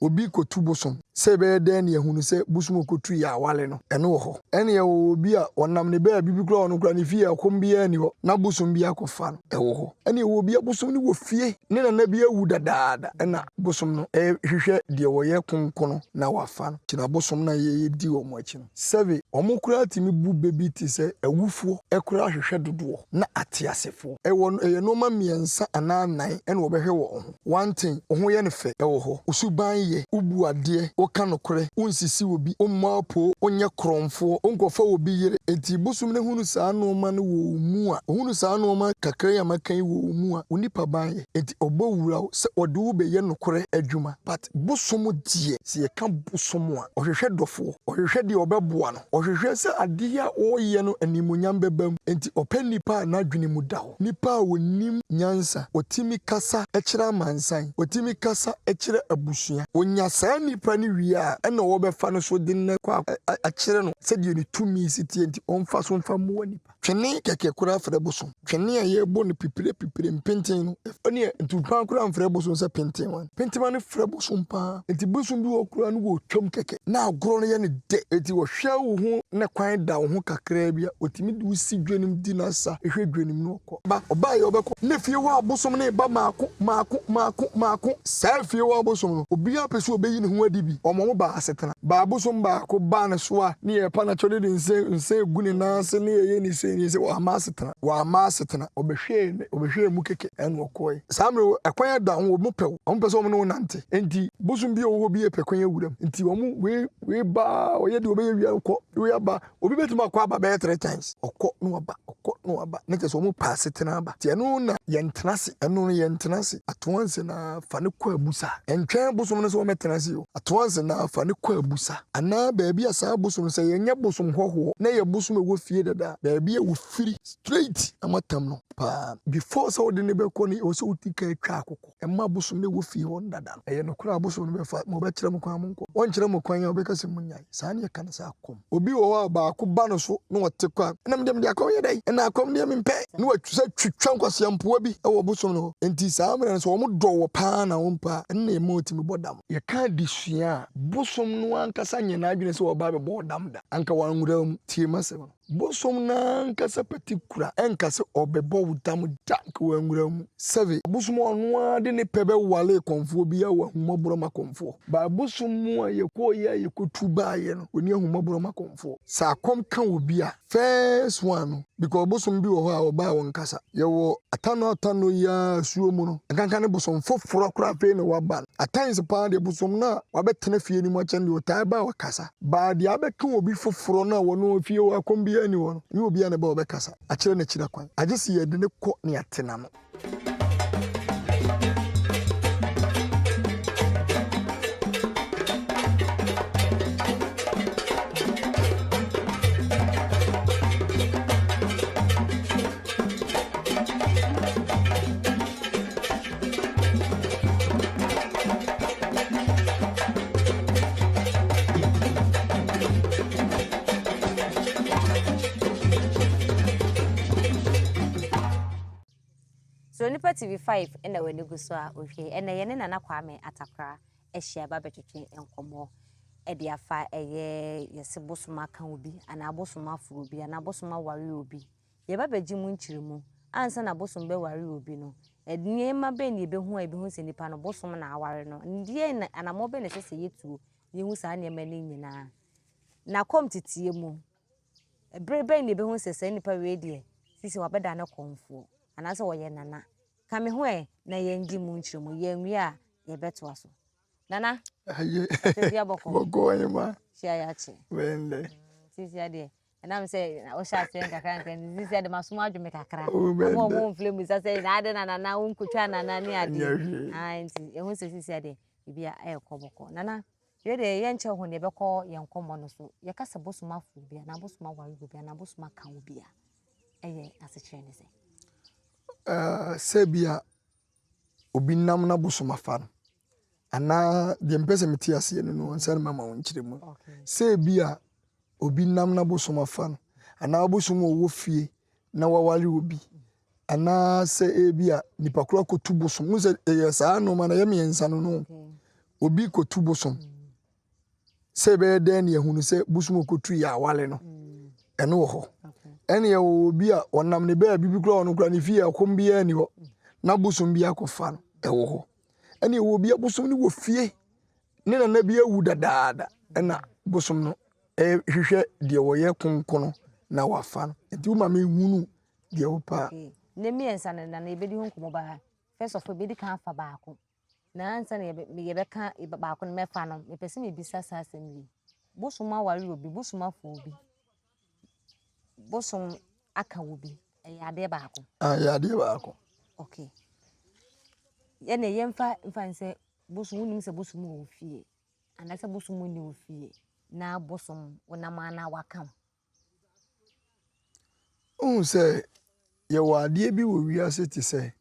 obi kotu bosom se be den ne ehunu se bosom kotu ya wale no ene wo ho ene ye obi a onam ne ba bibi kura ono kura ne fie akom bia ni ho na bosom bia kofa no ewo ho ene ye obi a bosom ni wo fie ne na bia wu dadaada ena bosom no hwehwe de wo ye konkono na wafa no kina bosom na ye di wo mo achi no sebe omo kura timi bu bebi ti se awufuo ekura hwehwe dodo na atiasefo ewo ye no ma miensa ana nan ene wo behwe wo ho one thing ho ye ne fe ewo ho usuban ye ubu ade oka nokore unsisi obi ommapo onye kromfo onkofa obi yire enti bosom ne hunu saa no ma no wo mu a hunu saa no ma kakra ya makan wo mu a onipa ban ye enti obowura se ode wo be ye nokore adwuma but bosom die se ye ka bosom a ohwehwe dofo ohwehwe de obeboa no ohwehwe se ade ya oye no animunyam bebam enti opanipa na adwene mu dawo nipa wonim nyansa otimi kasa ekira mansan otimi kasa ekira abusua onya saa nipa ni wi a ena wo befa no so din na kwa akire no se de ni tumi siti enti onfa so mfa mo nipa twene keke kura frɛ bosom twene a ye bo no pipire mpenten no ene ntupan kura mfrɛ bosom se penten wan pentima no frɛ bosom pa enti bosom bi wo kura no wo twom keke na agoro no ye ne de enti wo hwɛ wo ho na kwan da wo ho kakra bia otimi de usi dwanim di na sa ehwɛ dwanim no kɔ ba oba ye obɛkɔ ne fie wo abosom ne ba maako sa fie wo abosom no obi a pese obeyi ne ho adi bi omo ba asetena ba abosom ba ko ba ne so a ne ye pa na chode de nse egu ne na se ne ye ni se wa ma asetena obehwe mu keke en okoi samre akwan da ho mo pew omo pese omo no nante enti bosom bi wo bi e pekwan awuram enti omo we ba oye de obeyi wi akɔ we aba obi betuma akɔ aba be 3 times okɔ no aba ne kese omo pa asetena aba ti eno na ye ntenase eno no ye ntenase atoanse na fa ne kɔ abusa entwen bosom no so metenase yo atoanse na fa ne kɔ abusa ana ba bia saa bosom se ye nya bosom hoho na ye bosom ewo fie dada ba bia wo firi straight amatam no pa before so de ne be kɔ ni o so utika atwa akoko emma bosom ne wo fie won dada eye no kura bosom no be fa mo be kyerɛ mo kwan mo nkɔ won kyerɛ mo kwan ya obe kase mo nyai saa ne ka na saa kom obi wo wa ba ko ba no so no wote kwa na mdem de akɔ ye dai na akɔm de mempɛ no watwisa twitwa nkwase mpoa bi e wo bosom no enti saa mre so wo do wo pa na wo mpa na e mo timi bodam ye ka disua bosom no ankasa nyina adwene se wo ba be bodam da anka wanwura mu tie masem bosom na ankasa patikura enkase obebo wudam da ka wanwura mu save bosom ono de ne pebe wale konfo bi ya wa humoboro makonfo ba bosom mu a ye ko ye kotu ba ye no oni humoboro makonfo sa kom kan obi a first one because bosom bi wo ho a oba won kasa ye wo atano ya suo mu no kankan ne bosom foforo kura fe ne waba atans pa de bosom na wabetena fie ni mo kyende o tai ba wakasa ba de abekan obi foforo na wo no fie wa kom bi ani wo no ni obi a ne ba obekasa a kire na kira kwan agesi ye de ne kɔ ne atena no So nipa TV5 ena wani guso a ohwe ena ye ne nana kwame atakra ehia ba betwetwe enkomo e de afa eye yese bosoma kan obi ana bosoma furu obi ana bosoma ware obi ye ba beji mu nkyiremu ansa na bosom be ware obi no ednie ma be ne be hu se nipa no bosom na aware no ndie na anamo be ne sese yetuo ye hu sa ne ma ne nyina na kom titie mu ebrebe ne be hu sese nipa we die sisi wabeda na konfo anase wo ye nana kame ho na ye ndi mu nkyiremu ye nwi a ye beto aso nana aye bia boko yema sia ya chi wende sisi ade na me say o sha se kakra nkan sisi ade masomo adwume kakra mo mflemu sa say na ade nana unkutwa nana ni ade nti e hu sisi ade bia ayekoboko nana ye de ye nche ho ne bekọ ye nkomo no so ye kasa bosoma fu bia na bosoma ware bia na bosoma kan bia eye asechire ne say sebia obi nam na bosoma fa ana de mpese meti ase no nsan mama won kyeremu sebia obi nam na bosoma fa ana bosoma wo fie na wawale obi ana se ebia nipa kura kotu bosom se saa no ma na ye miensa no obi kotu bosom sebe den ye hunu se bosom kotu ya wale no eno wo ho ene ye obi a onam ne ba bibi kura ono kura ne fie akom bia ni ho na bosom bia kofa no ewo ho ene ye obi a bosom ni wo fie ne na bia wu dadaada ena bosom no hwehwe de wo ye konkono na wafa no enti wo ma me hunu de wo pa ne mi ensa na ebedi hu nkomo ba first of all ebedi kan fa baako na ansa na ye ka baako no mefa no me pese me bisa sa asem bosom aware obi bosom afo obi bosom aka obi ya de baako ya de baako okay ye na ye mfa nse bosom nim se bosom wo fie anase bosom ni wo fie na bosom wona mana wakam say ye wade bi wo wiase ti say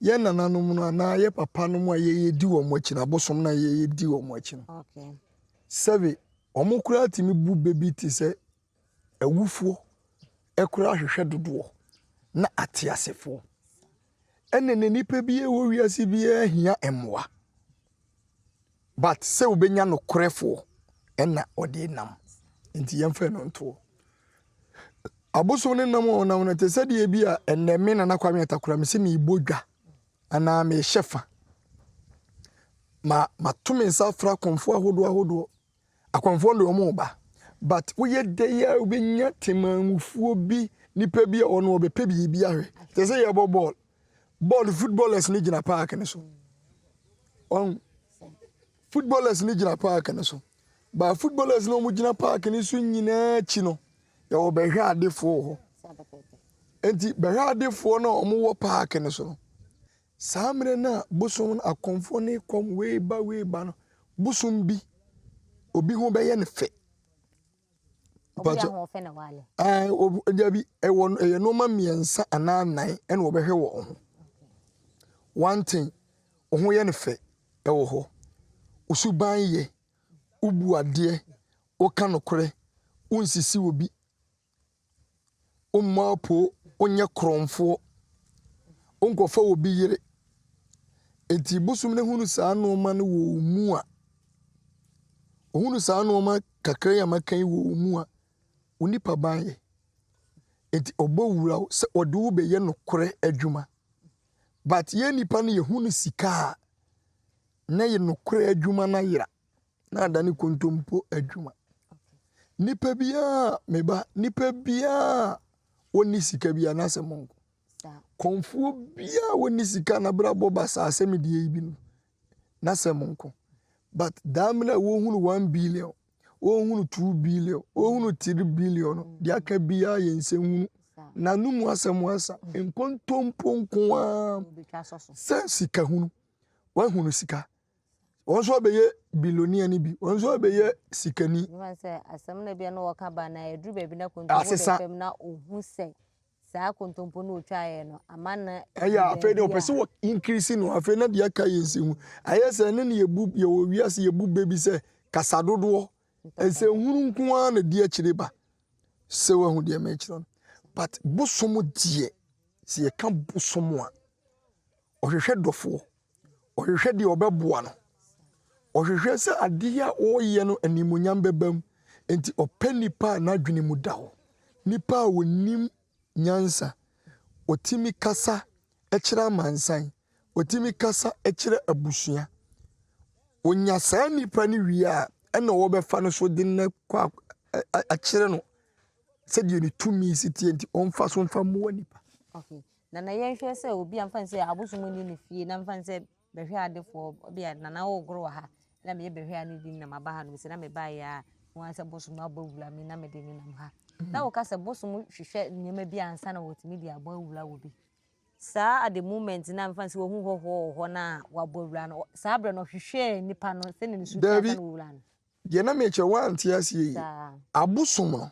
ye nananom no na ye papa no mo ye di wo mochi na bosom na ye di wo mochi no okay sebe omukura timi bu bebi ti say awufuo ekura hwehwe dodo na atiasefo ene ne nipa bi e wo wiase bi ahia emwa but se obenya no korefo ena ode nam nti yemfa no nto aboso ne nam onam na te sede bi a eneme na nakwame atakura me se me bodwa ana me shefa ma tumi nsa fra konfo ahodo akonfo ndo mo ba but wo ye de ya obenya temanfuo bi nipa bi a ono obepe bi ahwe te se ye ball footballers ni gina park ne so on footballers ni gina park ne so ba footballers no mu gina park ni so nyina chi no ya obehwe adefo ho enti behwe adefo no omo wo park ne so samre na bosom akonfo ne kom we ba no bosom bi obi ho be ye ne fe obi ho fe na wale obi ewo ye no ma miensa ana nan ene wo behwe wo ho one thing ho ye ne fe ewo ho usuban ye ubu ade o kanokore unsisi obi ummapo onye kromfo onkofa obi yire enti busum ne hunu saa no ma no wo mu a ohunu saa no ma kakra ya makan wo mu a onipa ban ye enti obowura se ode wo be ye nokore adwuma but ye nipa no ye hunu sika na ye nokore adwuma na yira na adane kontompo adwuma nipa bia meba nipa bia woni sika bia na se monko konfuo bia woni sika na brabo basa asemi die ibi no na se monko but damna wo hunu 1 billion wo hunu 2 billion wo hunu 3 billion no dia aka bia ye nsehunu na numu asemu asa enkontompo nkoa se sika hunu wa hunu sika onso obeye bilonia ni bi onso obeye sikani man say asem na bia no woka ba na edru ba bi na kontompo fem na ohun se saa kontompo no otwaye no amana eya afi de opese wo increase no afi na dia ka yensehu ayese ne yebu ye wo wiase yebu bebi se kasadodo ense hunu nkoa na dia chireba se wo hu dia ma chiro but bosomo die se ye ka bosomo a ohwehwe dofo ohwehwe de obeboa no ohwehwe se ade a oye no animonyam bebam enti opanipa na adwene mu dawo nipa wonim nyansa otimi kasa ekira mansan otimi kasa ekira abusua onya saa nipa ni wi a ena wo befa no so de na kwa akire no se de ni tumi siti enti onfa so mfa mo nipa okay na yenhwe se obi amfa se abosom ni ne fie na mfa se behwe adefo obi na wo gro ha na me behwe ani din na mabaha no se na me ba ya won se bosom abawula me na me de ni nam ha na wo ka se bosom hwehwe nyema bi ansa na wotimi di abawula wo bi saa at the moment na mfa se wo hu ho na wabawula no saa bre no hwehwe nipa no se ne su ta na wula no je na me che wan ti asie abosom no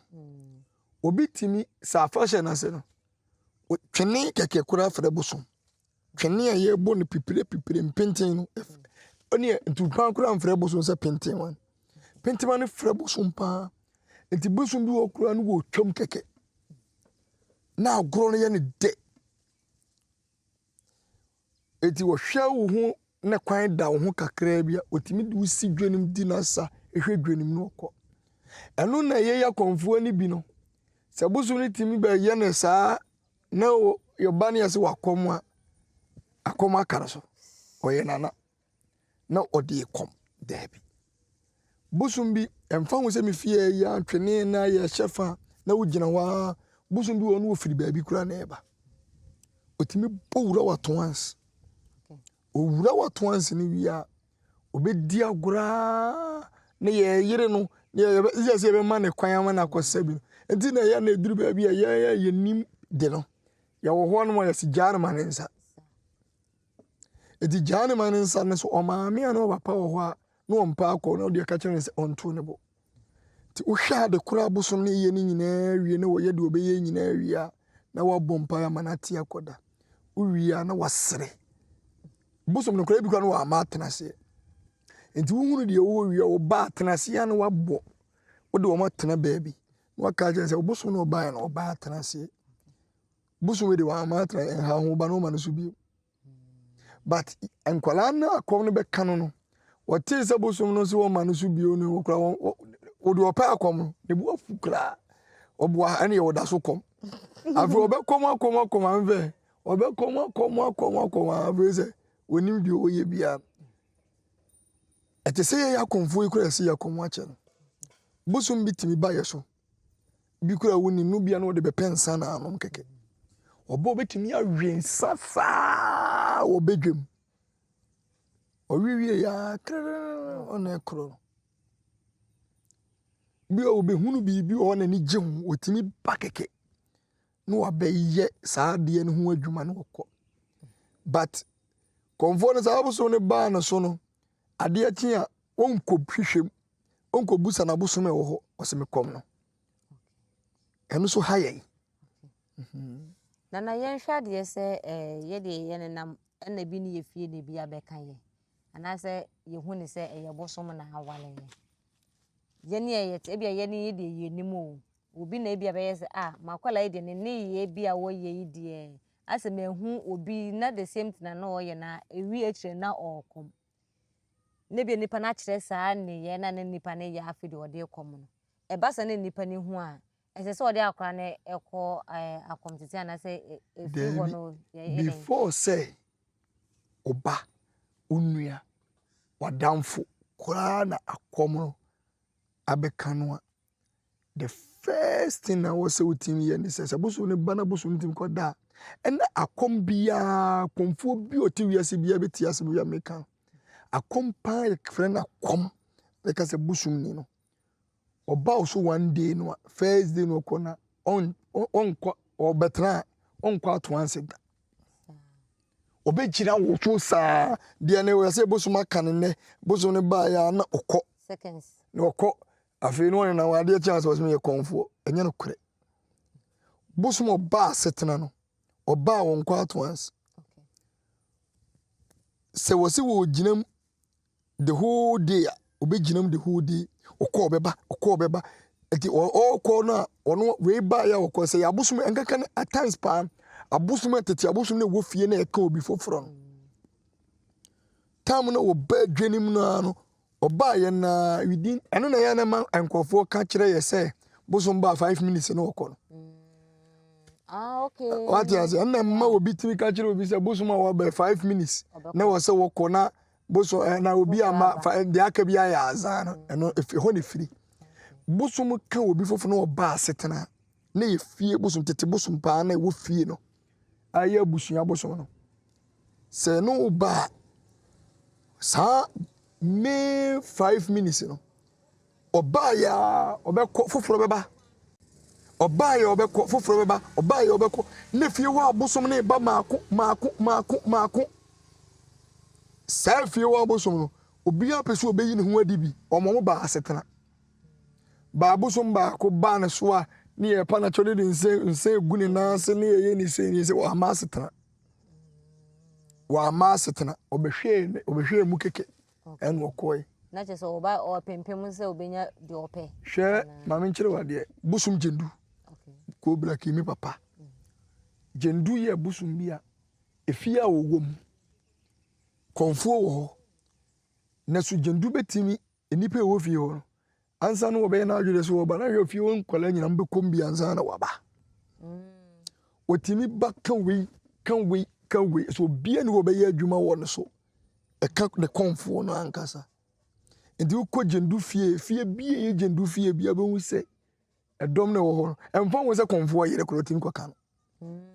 obi timi sa fashion na se no twene keke kura fra bosom twene ye bo no pipire mpenten no oni ntupan kura mfra bosom se penten wan penten man fra bosom pa enti bosom bi okura no wo twam keke na agoro no ye ne de enti wo hwa wo hu na kwan da wo ho kakra bia otimi de usi dwanim di na sa ehwe dwanim no kɔ ɛno na ye ya konfuo ni bi no sɛ bosom ni timi ba ye ne saa na yo ba ne yɛse wakɔm a akɔm akara so ɔyɛ nana na ɔde kɔm daabi bosom bi ɛmfa ho sɛ me fie ya twene na yɛ hyefa na wogina wa bosom bi wɔ no ofiri baabi kura na ɛba otimi bowura wato ans owura wato ans ni wia obedi agora na ye yere no ye se be ma ne kwan ama na akosa bi enti na ya na eduru baabi ye nim de no ya wo ho no ya si jare ma ne nsa edi jare ma ne nsa ne so o maame ana o papa wo ho a no ompa akọ na de ka kire se onto ne bo ti wo hwa de kura bosom ne ye ni nyina wie na wo ye de obeye nyina wie a na wo bompa ya manati akoda wo wie na wasere bosom no kura bi kwa no wa ma tenase enti wo hunu de wo wie wo ba tenase ya na wabɔ wo de wo ma tena baabi wo ka je se bosom no ba ya na wo ba tenase bosom de wa ma tena ha ho ba no ma no so bi but enkwala na akɔm no be ka no wo te se bosom no so wo ma no so bi no wo kura wo de wo pa akɔm ne bu afu kra obo ha ne wo da so kɔm afi wo be kɔm anve wo be kɔm aveze onim bi oye bia ete se ya konfo ikura se ya komo ache no bosom bitimi ba yeso bi kura woni no bia no de be pensa na anom keke obo betimi awen safa obedwem owiwie ya ona ekro bi obehunu bi ona ni gye ho otimi ba keke no abeye saa de ne ho adwuma no kɔ but konfo ne saa bosom ne ba na so no ade akyi a onko hwehwem onko busa na bosom e wo ho oseme kom no eno so haye na yen hwa de se ye de ye ne nam na bi ne ye fie ne bi abeka ye ana se ye hu ne se ye bosom na awale ye ne ye te bia ye ne ye de ye nimu obi na bia be ye se makwala ye de ne ye bia wo ye de asem ehu obi na the same thing na o ye na ewi akire na okom ne bi nipa na kire saa ne ye na ne nipa ne ya afi de ode kom no e ba sa ne nipa ne hu a ese se ode akora ne ekọ akom tete ana se efi ho no before say oba onua wadamfo kora na akom no abeka no a the first thing na wo se utimi ye ne se boso ne bana boso ne tim ko da ena akom bia komfo bi oti wiase bia beti ase bia meka akom pa ye friend akom beka se busum ni no oba so one day no first day no kona on betra on kwa to anse da obejira wo so sa de ne we se busum aka ne busum ne ba ya na okọ seconds na okọ afi no na wa de chance was me ye komfo enye no kure busum oba setena no oba won kwa to anse se wose wo ginam the whole day obeginam the whole day okọ beba eti okọ na ono we ba ya okọ se abusum enkaka at times pa abusum tete abusum na wo fie na eka obi foforo no tam na wo ba dwanim na no oba ye na within eno na ya na man enkofo ka kire ye se busum ba 5 minutes na okọ no okay what you say na ma obi timi ka kire obi se busum wa ba 5 minutes na wo se wo kọ na boso na obi ama de aka bia ya azano eno ho ne firi busum ka obi fofo no ba setena na ye fie busum tete busum pa na wo fie no aye busua busum no se no ba sa me 5 minutes no oba ya obekọ foforo beba oba ya obekọ foforo beba oba ya obekọ na fie wa busum na ba maako selfie wa bosom no obi apeso obeyi ne ho adi bi omo ba asetena ba bosom ba ko ba ne so a ne ye pa na chode de nse egu ne na se ne ye ni se wa ma asetena obehwe mu keke en okoi na che so oba o pempem se obenya de ope hwe ma me nkire wade bosom jendu ko bla ki mi papa jendu ye bosom bia efia wo wom konfo wo na so gyendu betimi enipa wo fie ho ansa no obe na adwere so oba na hwe fie won kwala nyina mbekom bi ansa na waba otimi ba kan we so bia ni obe ye adwuma wo no so e ka de konfo no ankasa ndi ko gyendu fie bia ye gyendu fie bia be hu se edom na wo ho emfa wo se konfo yere kro timi kwaka no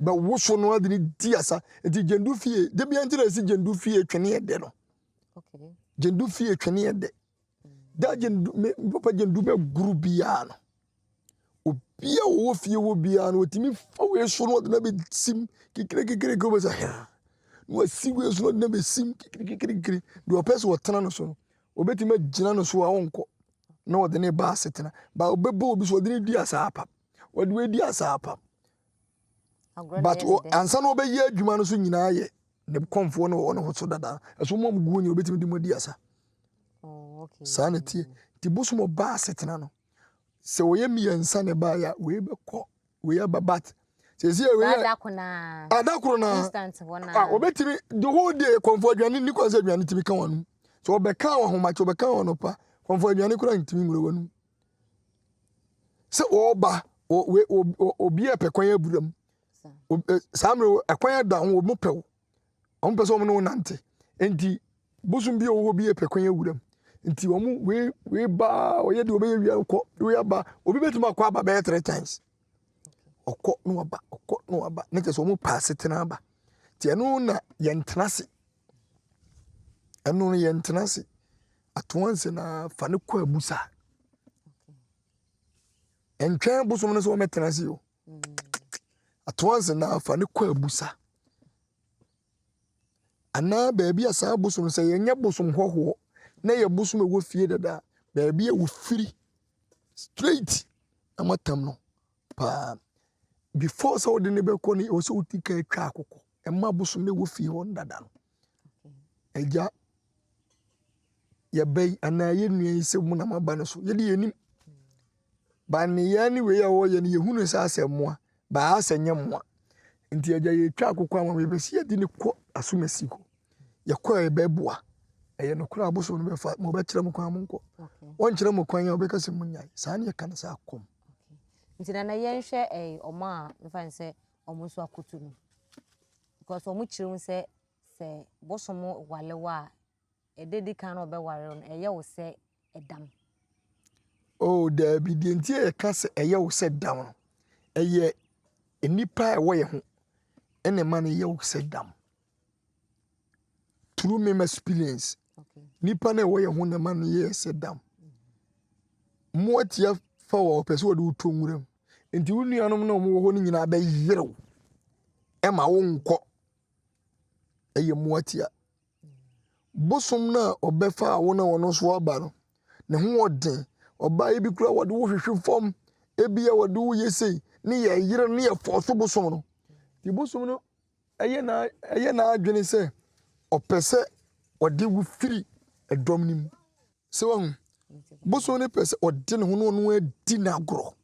ba wo so no ade ni diasa ndi gyendu fie de bia ntira si gyendu fie twene ede no okay gyendu fie twene ede da gyendu me papa gyendu be guru bia no obia wo fie wo bia no otimi fa we so no na be sim kikire ko besa no si we so no na be sim kikire do person wo tena no so no obetima gina no so a wonko na wo de ne ba setena ba obebo obi so de ne di asapa wo de we di asapa but ansa no be ye adwuma no so nyina ye ne konfo no wo no ho so dada so mo mguo ni obetimi di mo di asa okay sanity ti bosumo ba setena no se wo ye miyansa ne ba ya we be ko we ya babat se se we adakro na instant wona obetimi the whole day konfo adwane ni konse adwane timi kan wonu so obeka wo homa cho obeka wono pa konfo adwane kura ntimi muro wonu se oba we obi epekwan aburam samro ekwan da ho mo pew on peso mo no nante enti bosum bi wo bi epekwan awuram nti omu we ba oye de obe wi ko we aba obi betuma kwa aba be 3 times okọ no aba ne kese omu pass tena aba ti eno na ye ntenase eno no ye ntenase atonse na fa ne kwa abusa entwen bosum no so metenase yo atonse na fa ne kwa abusa ana baabi asa bosum se ye nya bosum hoho na ye bosum wo fie dada baabi e wo firi straight amatam no pa before so de ne be ko ni o so utika atwa akoko e ma bosum ne wo fie ho dada no eja ye bay ana ye nua se mu na maba no so ye de yenim ba ne ya ni we ya wo ye ne ye hunu sa asemmoa ba asenye mmoa nti eja ye twa akoko ama be si ye de ne ko asumasi ko ye ko e be boa eye no kura aboso no be fa mo be kire mo kwan mo nko won kire mo kwan ya obe kase mo nyai sa ne ka na sa akom nti na ye nhwe omo a mfa nse omo so akotu no because omo kire se bosomo walewa ededi kan no be ware no eye wo se edam oh da bi de nti e ka se eye wo se dam no eye enipa e wo ye ho ene ma ne ye wo se dam through my experience nipa na wo ye ho na ma ne ye se dam mo atia fa wo pese wo de uto nwuram nti wo nuanom na wo ho ni nyina ba yerew e ma wo nko eye mo atia bosom na obefa wo na wono so aba no ne ho odin oba ebi kura wo de wo hwehwe fom ebi ya wo de wo yesei ne ye yere ne ye foso bosom no ti bosom no eye na adwene se opese ode wo firi edom nim se wo bosom ne pese ode ne ho no adi na agro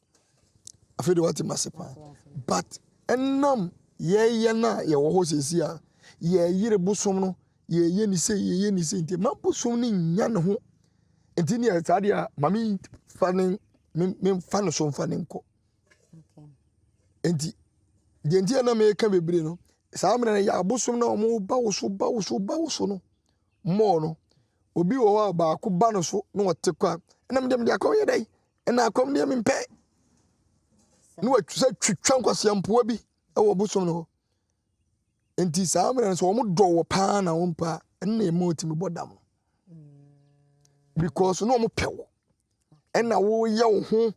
afede wati masepa but enam ye na ye wo ho sesi a ye yire bosom no ye ni se nti ma bosom ni nya ne ho nti ni asade a mami fanen me fan so fanen ko nti de nti na me ka bebre no saa mena ya bosom na omo ba wo so no mo no obi wo ha ba ko ba no so no wote kwa na me dem de akọ ye dai na akom de me mpe no atwa twitwa nkwase ampoa bi e wo bosom no nti saa mena so omo do wo pa na wo mpa na e ma otimi bodam because no omo pewo na wo ye wo ho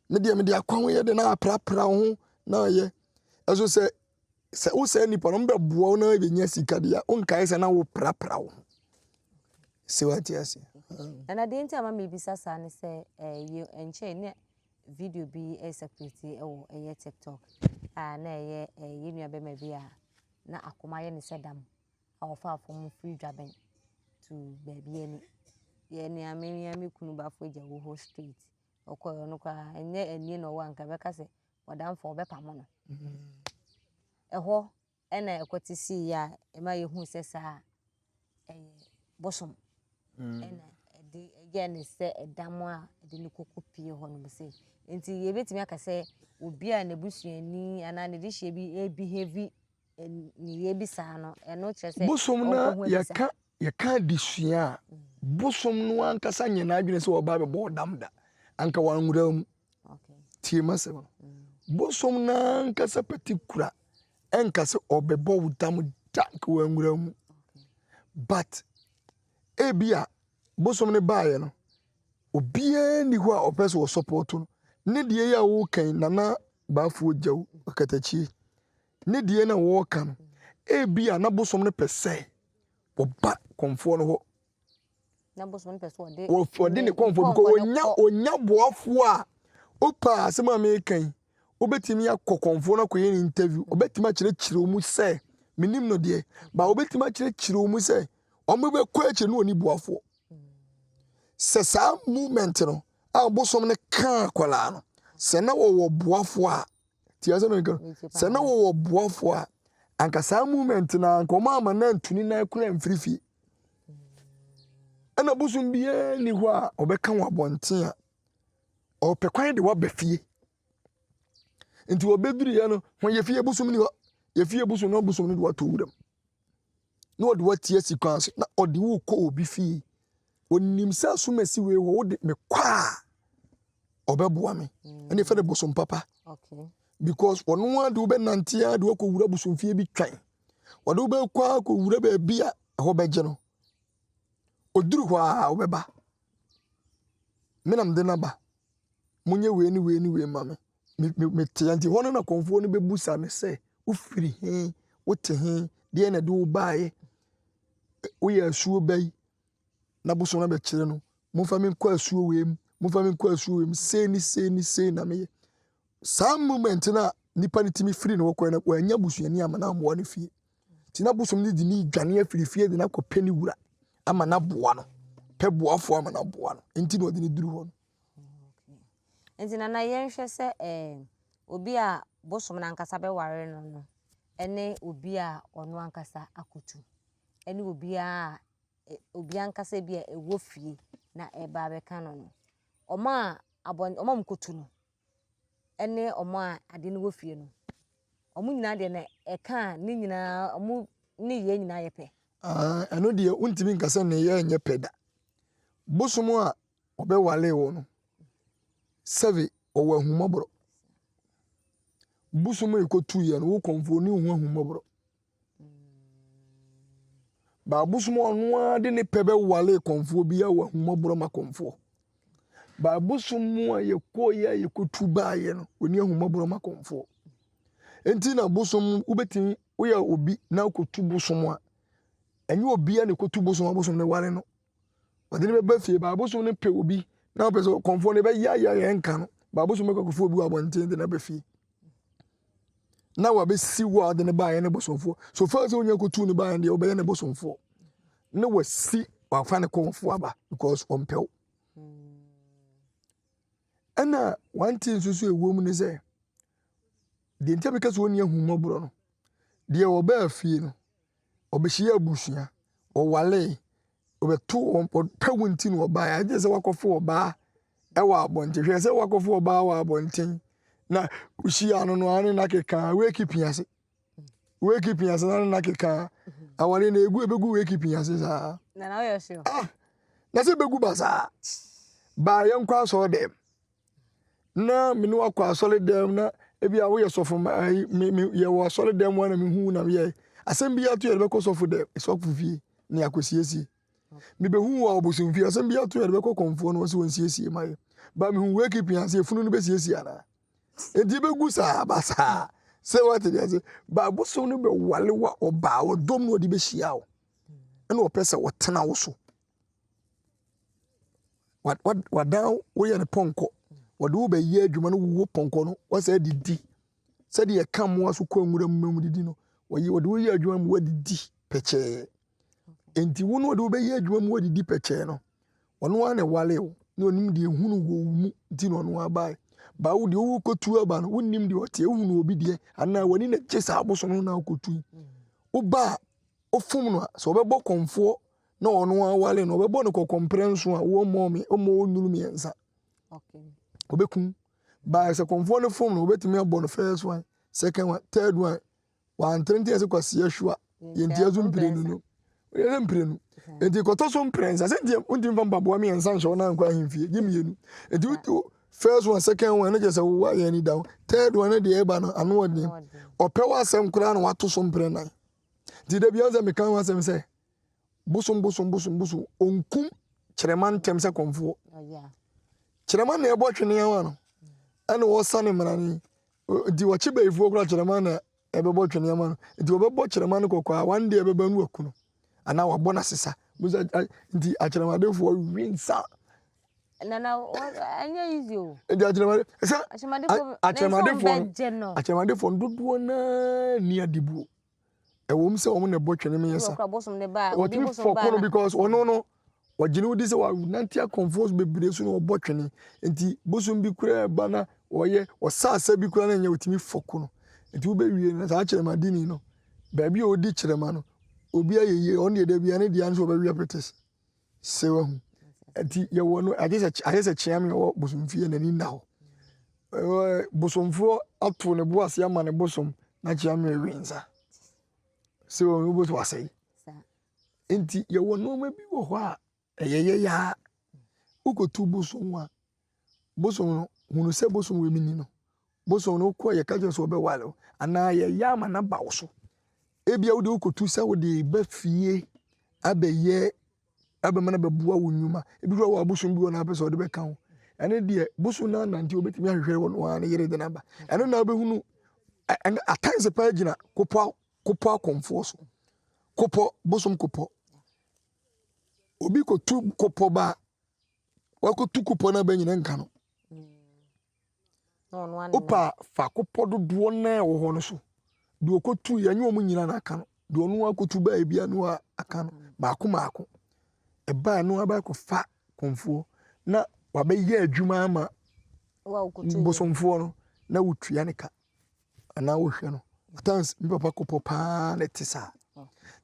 ne de me de akọ ho ye de na aprapra ho na ye eso se wo se nipa no mbe boa na be nya sika de ya onkai se na wo prapra wo se wati ase na de nti ama me bisa sa ne se ye enche ne video bi security wo eye TikTok na eye ye nua be ma bi a na akoma ye ne se dam a wo fa afom free dwaben to baby ani ye ni ami kunu ba fo ja wo ho street okoyo no kwa enye no wa nka be ka se wadam fo be pamo no eho ena ekoti si ya ema ye hu se sa bosom ena de again say edam a de ne kokko pie ho no say enti ye betimi aka say obi a na busuani ana ne de hye bi behave ni ye bi sa no eno kire say bosom na ya ka disua bosom no ankasa nyina adwene say oba be bo dam da anka wanwura mu okay tie masem bosom na ankasa patikura enkase obebo wudam da ka wanwura mu but ebia bosom ne baaye no obie ni ho a opese wo support no ne de ya wo kan nana baafu jaw akatachi ne de na wo kan ebia na bosom ne pese oba konfo no ho na bosom ne pese ode ne konfo because onya boafo a opa asema me kan obetimi akokonfo na koye interview obetimi akire omu se minim no de ba obetimi akire omu se omo be kwa akire no oni boafo se sa movement no a bosom ne kan kwala no se na wo boafo a ti ase no nkan se na wo boafo a anka sa movement na anka o ma na ntuni na kura mfirifi ana bosom bia ni ho a obeka wa bonten a opekwan de wa bafie nti obeduru ya no ho ye fie bosom ni ho ye fie bosom no bosom ni de wa to wuram na ode wa tie sequence na ode wo ko obi fie onim sa sumasi we wo de me kwa obeboa me ene fa de bosom papa okay because ono ade wo be nantia de wo ko wura bosom fie bi twan wode wo be kwa ko wura ba bia ho beje no oduru ho a wo beba menam de na ba munye we ni mame me tianti hono na konfo no bebusa me se ufiri he wote he de na de wo baaye wo ya asuo bai na bosom na be kire no mumfa me kwa asuo we sei na me some moment na nipa ni timi free no wo na wanya busuani ama na amwa ne fie ti na bosom ni di ni dwane afiri fie de na ko peni wura ama na boa no pe boafo ama na boa no enti no de ni duru ho. Enti na yenhwe se obi a bosom na ankasa be ware no ene obi a ono ankasa akotu ene obi ankasa bi a ewo fie na eba be ka no oma mkotu no ene oma ade no wo fie no omu nyina de na eka ni nyina omu ni ye nyina ye pe eno de untimi nkasa ne ye enye peda bosom a obe wale wo no save owa humobro bosom e ko tu ye no wo konfo ni humobro ba bosom ono ade ne pebe wale konfo bi ya wa humobro ma konfo ba bosom a ye ko ye ko tu ba ye no oni humobro ma konfo enti na bosom ubetimi wo ya obi na ko tu bosom a enye obi a ne ko tu bosom ne wale no ode ne be ba fie ba bosom ne pe obi na person konfo ne be ya enka no ba bosom ko kofo obi wa bonten de na be fie na wa be si wa de ne ba ye ne bosomfo so far so onya ko tu ne ba ye de obeye ne bosomfo ne wa si wa fa ne konfo aba because on pew ana one thing so ewo mu ne say de ntia be kaso oni ahumobro no de oba afie no obehia abusua o wale obeto pawunti no oba ya je se wakofo oba e wa abonte hwe se wakofo oba wa abonten na ushia no no ane na keka weki piase na keka awale na egu ebegu weki piase sa na yo sure na se begu basa ba ye nkwa so dem na minu akwa so dem na ebi a wo ye sofo me ye wo so dem wana me hu na ye asem bi ato ye be ko sofo dem so fufie ni akosiesi me be hu wa obosun fie asem bi ato ye be ko konfo no so wonsiesie mai ba me hu weki piase funu no be siesie ana edi be gusa basa se wate dey say ba bosom no be wale wa oba odom no di be hia wo ena opese wotena wo so what down wo ye ne ponko wode wo be ye adwuma no wo ponko no wo say didi se de kam wo so ko nwura mmam didi no wode wo ye adwuma mu wadidi peche enti wo no wode wo be ye adwuma mu wadidi peche no wono ane wale wo no nim de hunu wo mu di no no abai ba wo de wo kotu aba no wonnim de ote ehunu obi de ana wani na chesa aboso no na kotu wo ba ofum no so obebo konfo na ono awale no obebo no komprenso a wo mommy o mo nuru miensa okay obekum ba se konfo no form no obetimi abo no first one second one third one one 30 years kwase ahua yenti azu mprenu no yele mprenu enti kotoso mprensa se ndi undi mfamba bo miensa nso na nkwa himfie gimienu enti first one second one na just wo ya ni down third one na de eba no ano odi opewa asem kura na wato so mprena di da bianza me kan wasem se busum onkum kyerema ntem se konfo kyerema na ebo twene ya no ana wo sane mrani di wo chibe ifu kura kyerema na ebebo twene ya no di obebo kyerema no kokwa one day ebeba nu akuno ana wabɔ na sesa muza ndi akyerema defo winsa nana anya easy o ndi akyerema akyerema defo ndodo na ni adibu ewom se omo ne botwene me yesa what we for kono because ono no wagine wodi se wa nantia confuse bebre so no botwene enti bosum bi kura ba na oye osasa bi kura na nya otimi fokono enti wo be wie na sa kyerema dini no ba bi odi kyerema no obi ayeye on de bia ne dia nso ba wie pretes se wa hu enti ye wo no agese chiam ye wo bosum fie na ni na ho bosomfo ato ne bo ase ama ne bosom na chiam ye winza se wo bo to asai enti ye wo no ma bi wo ho a eyeye ya ukotu bosom a bosom no hunu se bosom we mini no bosom no ko ye ka je so be wale ana ye ya ma na ba wo so ebia wo de ukotu se wo de ba fie abeye abemana bebua wo nyuma ebi ro wa bosom bi wo na pese wo de be kan ene de bosom na nanti obetimi ahwehwe wo no na yere de na ba ene na behunu atanse pa gina kopo akomfo so kopo bosom kopo obi ko tu kopo ba wa ko tu kopo na ba nyina nka no opa fa kopo dodo na wo ho no so de okotu yanyi omu nyina na aka no de onu akotu ba ebia no aka no maako eba no aba ko fa konfo na wabe ye adwuma ama bosomfo no na wotua ne ka ana wo hwe no tans mi papa kopo pa na tisa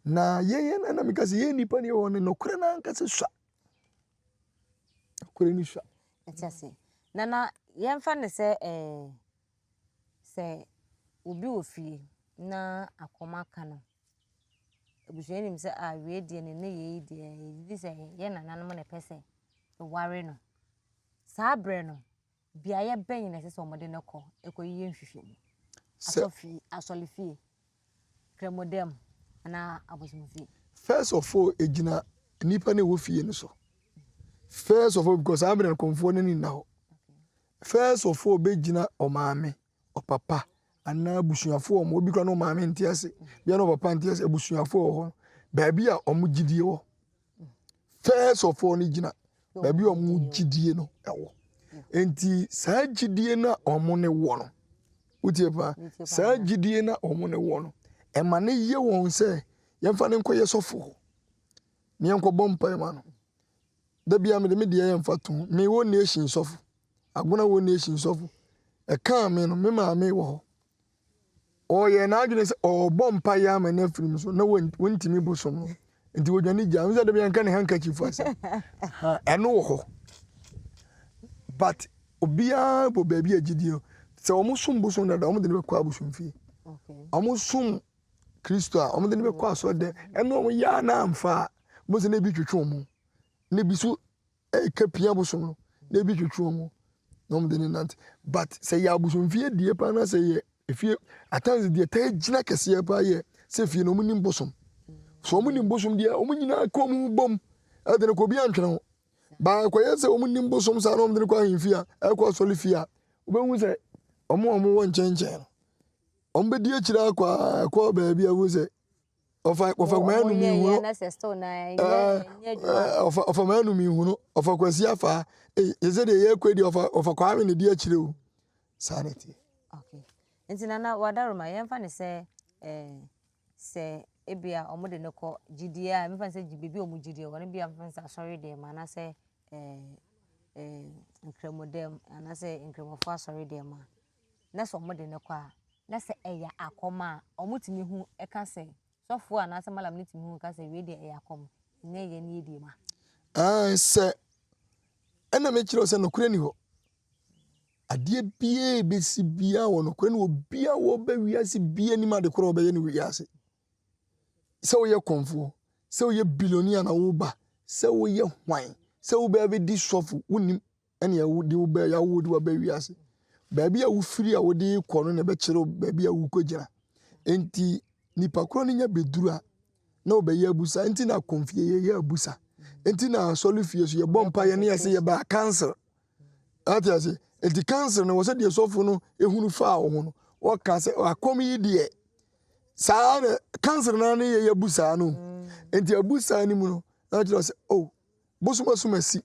na ye na mikase ye nipa ne won no kure na nkase swa kure ni swa etiase nana yemfa ne se se obi ofie na akoma ka no ebusuani mi se a we de ne ye de se ye nananom ne pese ware no sabre no bia ye ben ne se omode ne ko ekoyi nhwehwe mu asolifie kremodem ana abosumfie first of all ejina nipa ne wo fie ne so first of all because I'm in comfort ni now first of all be jina o maame o papa ana busuafo o mo obi kra no maame ntiase bia no papa ntiase busuafo ho ba bia o mo gidie wo first of all ni jina ba bia o mo gidie no ewo enti saa gidie na o mo ne wo no utie pa saa gidie na o mo ne wo no e ma ne ye won se yemfa ne nkoye sofo ne enko bompa ma no da bia me de me de yemfa to me wo nation sofo agona wo nation sofo e kan me no me ma me wo o ye na adwene se o bompa ya ma na firim so na wontimi bosom no nti wodwane gya me se da bia nka ne handkerchief asa ha eno wo but obia bo baby agidie se o musum bosom da o mo de ne kwa bosom fi okay o musum Kristo a o mo de ne kwa so de eno o ya na amfa mo se ne bi twetwe mo ne bi so kapia bosom no ne bi twetwe mo no mo de ne nant but se ya bosom fi die pa na se ye efie atanze die ta gina kese pa ye se fie no mo nim bosom so mo nim bosom die o mo nyina ko mo bom ade ne ko bi antwene ho ba ko ye se o mo nim bosom sa no mo de ne kwa himfia e ko soli fia obehu se o mo wo nchenchen no o mbe die kira kwa ko ba bia wo se ofa manu mi hu ofa manu mi hu no ofa kwasi afa yeze de ye kwedi ofa kwa me ne die kire o sanity okay enti nana wadaroma yemfa ne se se ebia omode ne ko gidie a mfa se gibebi omu gidie woni bia mfa se asori de ma na se nkremodem ana se nkremofo asori de ma na so omode ne ko a na se eya akoma omutimi hu eka se sofo ana se malam ne timi hu ka se we de eya akoma ne ye ni di ma se ena me kire o se nokure ni ho ade bie besi bia wo nokure ni obia wo ba wiase bia ni ma de koro ba ye ni wiase se wo ye konfo se wo ye billionaire na wo ba se wo ye hwan se wo ba be di sofu wonim ene ya wo di wo ba ya wo di wo ba wiase ba bia wo firi a wo di koro ne be kire ba bia wo kogina enti nipa koro ni nya beduru a na obaye abusa enti na konfie ye abusa enti na solufie so ye bompa ye ne ye se ye ba cancer ati enti cancer no wo se de sofu no ehunu fa wo no wo ka se akom yi de saa cancer na ne ye abusa no enti abusa ni mu no na tiro se oh busuma sumasi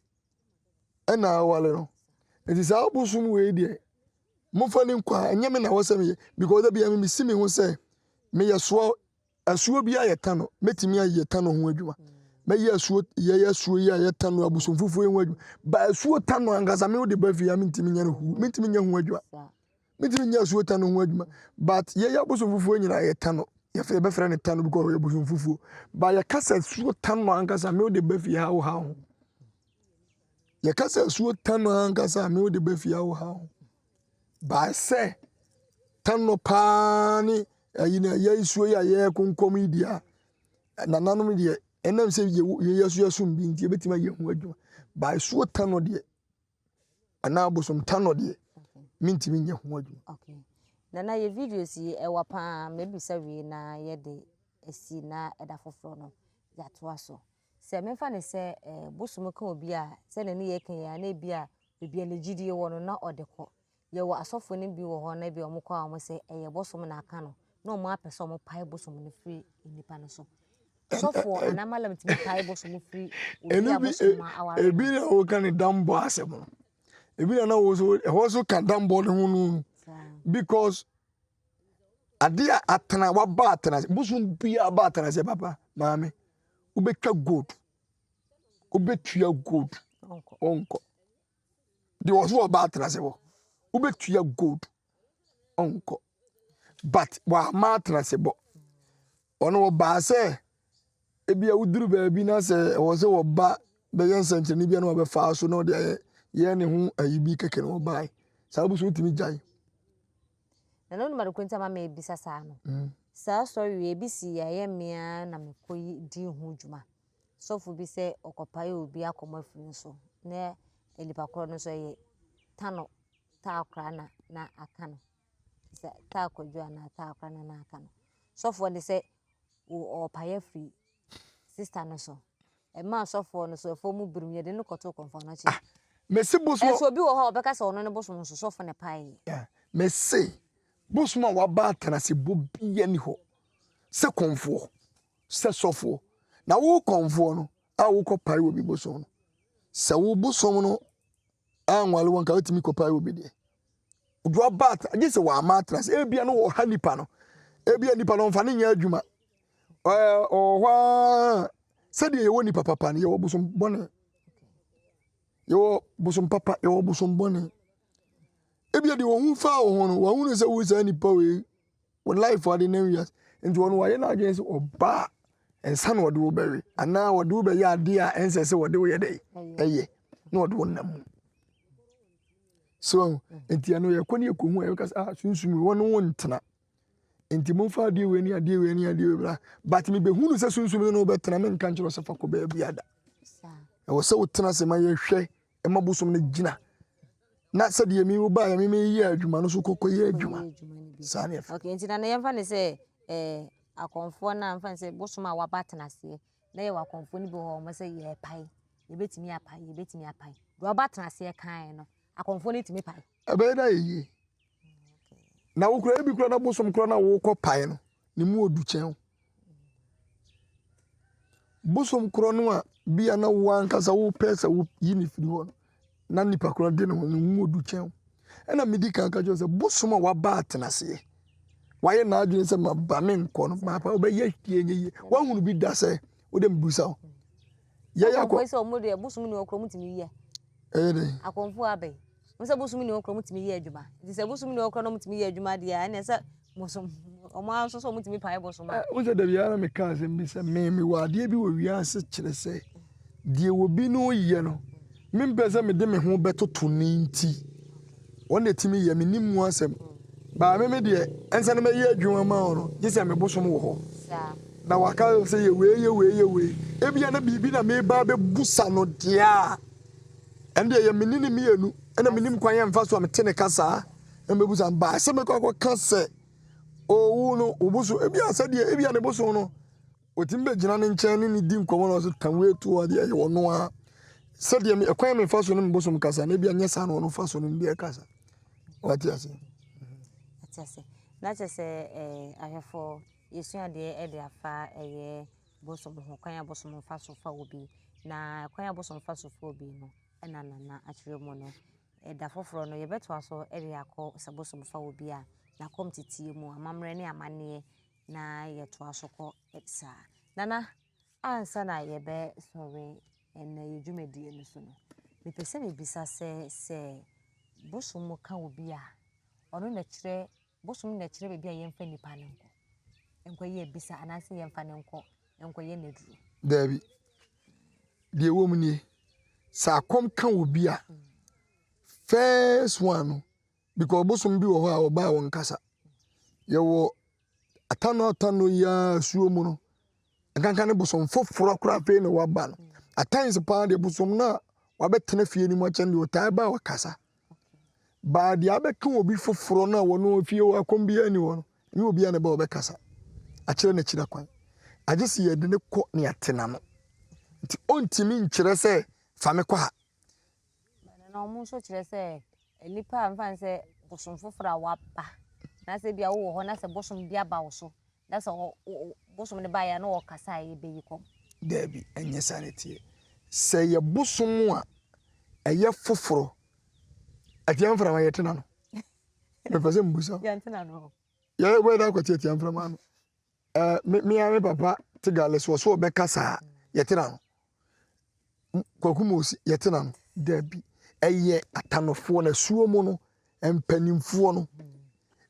ena wale no enti saa busum we de mo fa ni nkwa enyeme na wo se me because da bia me simi ho se me ye so asuo bi ayeta no metimi ayeta no ho adwuma me ye asuo ye ayeta no abusumfufu ho adwuma ba asuo ta no angasa me de ba fi ya metimi nya no hu metimi nya ho adwuma metimi nya asuo ta no ho adwuma but ye abusumfufu nyina ayeta no ye fe be frɛ ne ta no because ye abusumfufu ba ye kasa asuo ta no angasa me de ba fi ha ho ye kasa asuo ta no angasa me de ba fi ha ho ba se ta no pa ni ayina ye isuo ya ye konkom idia na nanom de enam se ye yesu yasum bi nti betima ye hu adwuma ba isuo tano de ana abosom tano de mintimi nye hu adwuma okay na ye videos yi e wapa maybe say we na ye de esi na eda foforo no ya to aso se memfa ne se bosom ka obi a se ne ye kan ya na bia bibia na gidie wo no na odeko ye wo asofo ne bi wo ho na bi o mokwa o mo se eye bosom na aka no no mo apese mo pai bosom no free nipa no so sofo anamala mtimi pai bosom free obi abosom aware ebi na wo kan dambo asem ebi na wo so kan dambo ne hu no because adia atana wa ba atana bosom bia ba atana se papa maame ubetwa gold ubetua gold onko de wo so ba atana se wo ubetua gold onko but wa ma atana se bo ono wo ba se ebia uduru ba bi na se wo se wo ba be yense nchini bia na wo be fa so no de ye ne hu ayibi keke no bai sa bu so timi jai na no ma kwenta ma me bisa sa no sa story we bi si ya ye mea na me koyi di hu djuma sofu bi se okopaye obi akoma firi so na elipa kro no so ye tano ta akra na aka no se ta akodwa na ta akra na aka no sofu ne se o paye free sister no so e ma sofu no so efo mu birum ye de no koto konfa na chi mesi bosom so bi wo ha obeka se ono ne bosom so sofu ne paye mesi bosom wa ba atana se bobia ni ho se konfo se sofo na wo konfo no a wo ko paye obi bosom no se wo bosom no anwale won ka otimi ko paye obi de odwa bat age se wa ma atana se ebia no wo ha nipa no ebia nipa no mfa ne nya adwuma ohwa se de ye wo nipa papa ne ye wo bosom bone yo bosom papa yo bosom bone ebia de wo hu fa wo no wo hu se wo sa nipa we wo life for the new years nti wo no wa ye na agyen se oba ensa no de wo bewe ana wo de wo be ya ade a ense se wo de wo ye dey eye na wo de wo nam so nti ano ye koni ekohu e ka sunsun wo no wontena nti mo fa ade we ni bra but me be hunu se sunsun no be tena me nka nchiro se fa ko be bia da e wo se wo tena se ma ye hwe e ma bosom ne gina na se de mi wo ba ya me yi adwuma no so kokko yi adwuma sa ne okay nti na ye mfa ne se akonfo na mfa se bosom a wa batena se na ye wa akonfo ni be ho mo se ye pai ye betimi apai do batena se kan no akonfo ni timi pai ebe da yi na wo kura ebi kura na bosom kura na wo ko pai no ni mu odu chen bosom kura no a bia na wo ankasa wo pesa wo yi ni firi ho na nipa kura de no ni mu odu chen ena medika ka jo se bosom a wa ba atena se waye na adwene se ma ba me nko no ma pa obeye hwie nye wa hunu bi da se wo de mbusa wo ye yakọ se o mo de bosom ni okro mutimi ye de akonfo abai nse bosom ni okro mutimi ye adwuma nti se bosom ni okro no mutimi ye adwuma de ya na se bosom Oma so mutimi pa ebo so ma. Wo se da biara me ka asem bi se me wa de bi wo wiase kire se de wo bi no ye no me mpese me de me ho betoto ni nti wona timi ye me nimu asem ba me de ense na me ye adwuma ma ono je se me bosom wo ho Sa na waka se ye we ebia na bibi na me ba be busa no de a ende ye me nini me enu na me nim kwan ye mfa so me tene kasa na me busa ba se me kwa kasa o no obuso ebia se de ebia ne boso no otimbe gina ne nchen ni di nkomo no so tanwe tu ade ye wono a se de me kwan me fa so no me boso kasa na ebia nyesa no fa so no ndi kasa wati ase atiase na chese ahefo yesua de afa boso ho kwan boso fa so fa obi na kwan boso fa so fa obi no na akire mu no da foforo no ye beto aso de akọ saboso fa obi a na kom titie mu amamre ne amane na ye to asokọ etsa nana ansa na ye be sorry en ye dwumadi enu so no me pese me bisa se boso mu ka obi a ono na kire boso mu na kire be bia ye mfa nipa ne enko ye bisa anase ye mfa ne enko ye neduru Dabi de wo mu ni sa kom ka obi a first one because bosom bi wo ho a oba won kasa ye wo atano ya suo mu no kankan ne bosom foforo kura pe ne waba no atans pa de bosom na wabetena fie ni mo kyen de otai ba wakasa ba de abeka obi foforo na wo no fie wo akom bi ani wo no ni obi ane ba obekasa a kire na kira kwan agisi ye de ne ko ne atena no nti ontimi nkire se fa me kwa na omo so kire se nipa mfa se bosom foforo a waba na se bia wo ho na se bosom bia ba wo so na se bosom ne ba ya na wo kasa ye be yikom Dabi enye sanity se ye bosom a eye foforo atiam fra ma yetena no me pese mbusa yantena no ye we da kwati atiam fra ma no me papa tigales wo so be kasa yetena no kwakumosi yetena no dabi eye atanofo na suo mu no empanimfo no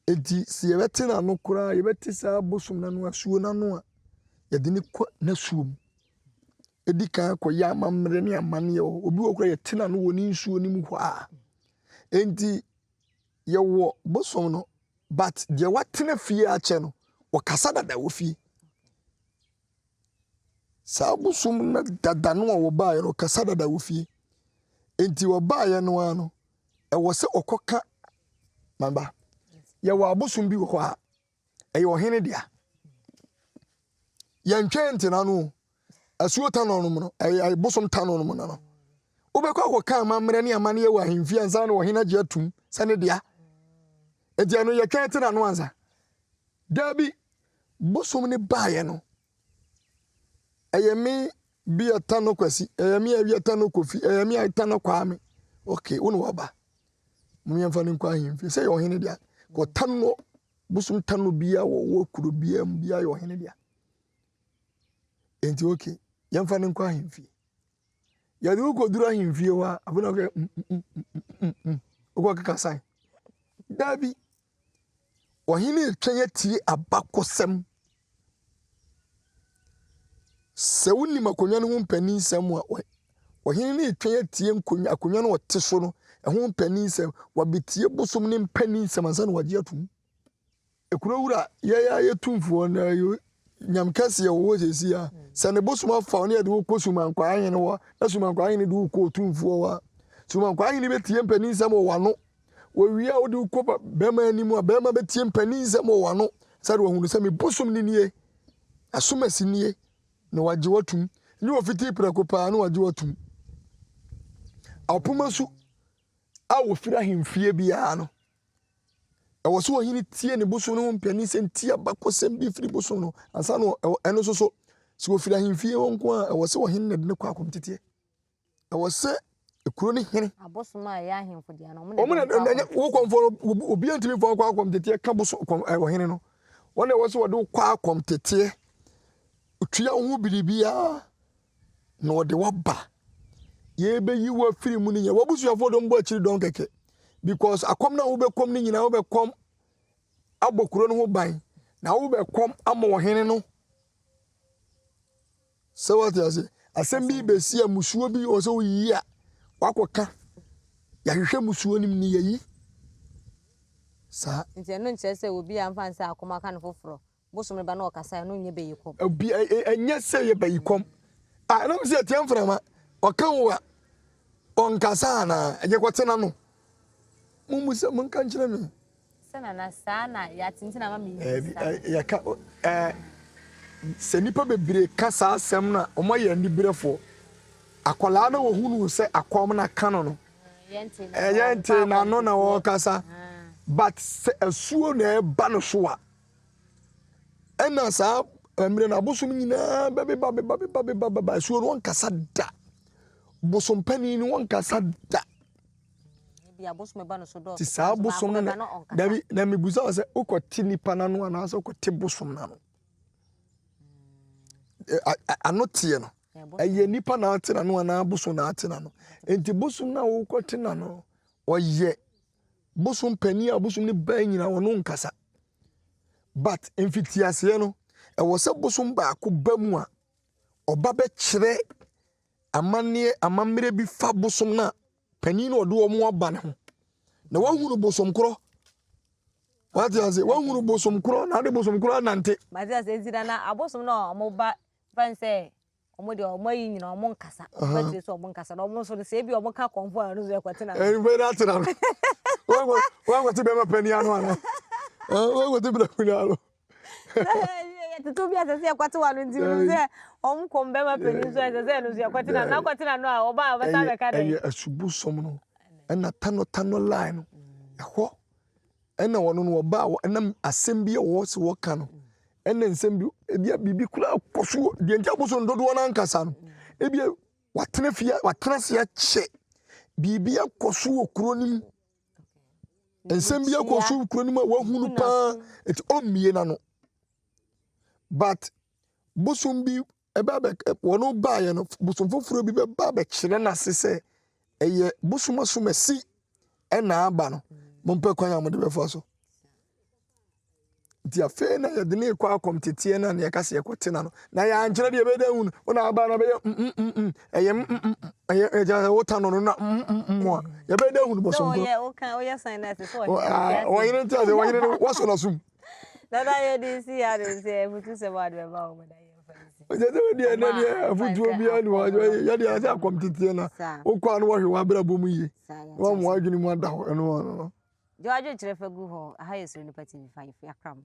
enti si ye betena no kura ye betisa bosom na no asuo na no a ye de ne kwa na suo edika ko ya mamre ne amane obi okura yetena no woni nsuo ni mu hɔ a enti ye wo bosom no but de watena fie a che no wo kasa dada wo fie sa bosom na dada no wo ba ye no kasa dada wo fie enti wo ba ye no ano e wo se okoka mamba ye wo abosom bi wo hɔ a e ye ohene dia ye ntwe ntina no asuo tano no no ay bosom tano no no ubekwa akoka amamre ne amane ye wa hemfie ansa na wo hena gye atum sane dia enti ano ye twa ntina no ansa dabi bosom ne ba ye no eyemi bi atano kwasi eyemi abi atano kofi eyemi atano kwame okay wonu waba mumyamfa ne kwa hemfie se ye ohene dia ko tano bosom tano bia wo kuro bia mbia ye ohene dia enti okay yamfa ne kwa hemfie ya du ko dura hemfie wa abuna ko ko kaka dabi ohene twanye tie abakosem se woni makonwa ne ho mpani nsem a ohene ne twanye tie akonwa no wote so no ho mpani nsem wabetie bosom ne mpani nsem ansa na wagye atum ekuro wura ya yetumfo na yo nyamkase ye wo sesi a se ne bosom afa ne de wo kosuma nkwa ahene wo na suma nkwa ahene de wo ko tumfo wa suma nkwa ahene betie mpani nsem wo wano wo wi a wo de ko bema animu a bema betie mpani nsem wo wano sare wo hunu se me bosom ni nie asomasi nie na wagye watum ni wo fiti prekopa na wagye watum apomasu a wo fira hemfie bia no e wo so wo hini tie ne bosom no mpani senti abakosem bi firi bosom no ansa no eno so wo fira hemfie wonko a e wo se wo hini ne kwa akomtete e wo se ekuro ne hene abosom a ya hemfo dia no o mun wo konfo obi antimi fo kwa akomtete ka bosom wo hene no wona wo se wo de kwa akomtete utua ho biribia na wo de waba ye be yi wa firi mu ni wo busuafo do mbo akiri don keke because akom na wo be kom ni nyina wo be kom abokuro no ho ban na wo be kom ama ohene no se what you say asem bi be si amusuo bi o se wo yi a wakoka ya hwehwe musuo nim ni yayi sa nti no nche se obi amfa nsa akoma ka no foforo bosom ba na okasa no nye be yikom obi enye se ye be yikom a na se tiam frama oka wo onkasa na eje kwotena no mumu se mun kan kire me sana na sana ya tintina ma mi ya ka se nipa bebre kasa asem na o ma ya ni brefo akola na wo hunu se akom na kano no yente na no na wo kasa but se asuo na eba no so a ena sa amire na bosom nyina ba asuo no kasa da bosom pani ni won kasa da bia bosom eba no so do ti sa bosom na dabi na mebuza se ukoti nipa na no ana se ukoti bosom na no anotie no eye nipa na ate na no ana bosom na ate na no enti bosom na wo ukoti na no oye bosom pani a bosom ni ba nyina wono nkasa but emfitiase no e wo se bosom ba ko ba mu a oba be kire amane amamre bi fa bosom na pani na odo omo aba ne ho na wahunu bosom kro wati ase wahunu bosom kro na de bosom kro nante ma dia se zira na abosom na omo ba fanse omo de omo yi nyina omo nkasa fati so omo nkasa na omo so se bi omo ka konfo anu zo ekwatena be na tena wa ti be ma pani anu ana wa ti be pani anu tutu bi asese ekwate wanu nti se omo kombe ma pani so asese anu zo ekwatena na kwatena no a oba abata be ka de asubu som no na tano line ho ena wono no oba na asem bi wo se wo ka no ena nsem bi ebia bibi kula koso de ntia boso ndodo na nkasa no ebia watena sia che bibi akoso okuro nim nsem bi akoso okuro nim wa hunu pa et omie na no but boso bi eba be wono ba ye no boso foforo bi be ba be kire na sese eye boso maso masi ena aba no mompe kwan ya mo de be fo so dia fe na ye de ne kwa komtetie na ne kase ekote na no na ya nkyere de be da hu na aba na be eye ja wota no na mo ye be da hu bo so o ye sign that so o yire ntia de o yire waso na sum na da ye di si ya de se futu se ba de ba o da ye fancy o je de de na de futu obi anu wa ye de asa komtetie na o kwa no wo hwe wa bra bomu yi wa mo adwini mu ada ho no no George Chrefagu ho aha yesu ni pati 5 yakram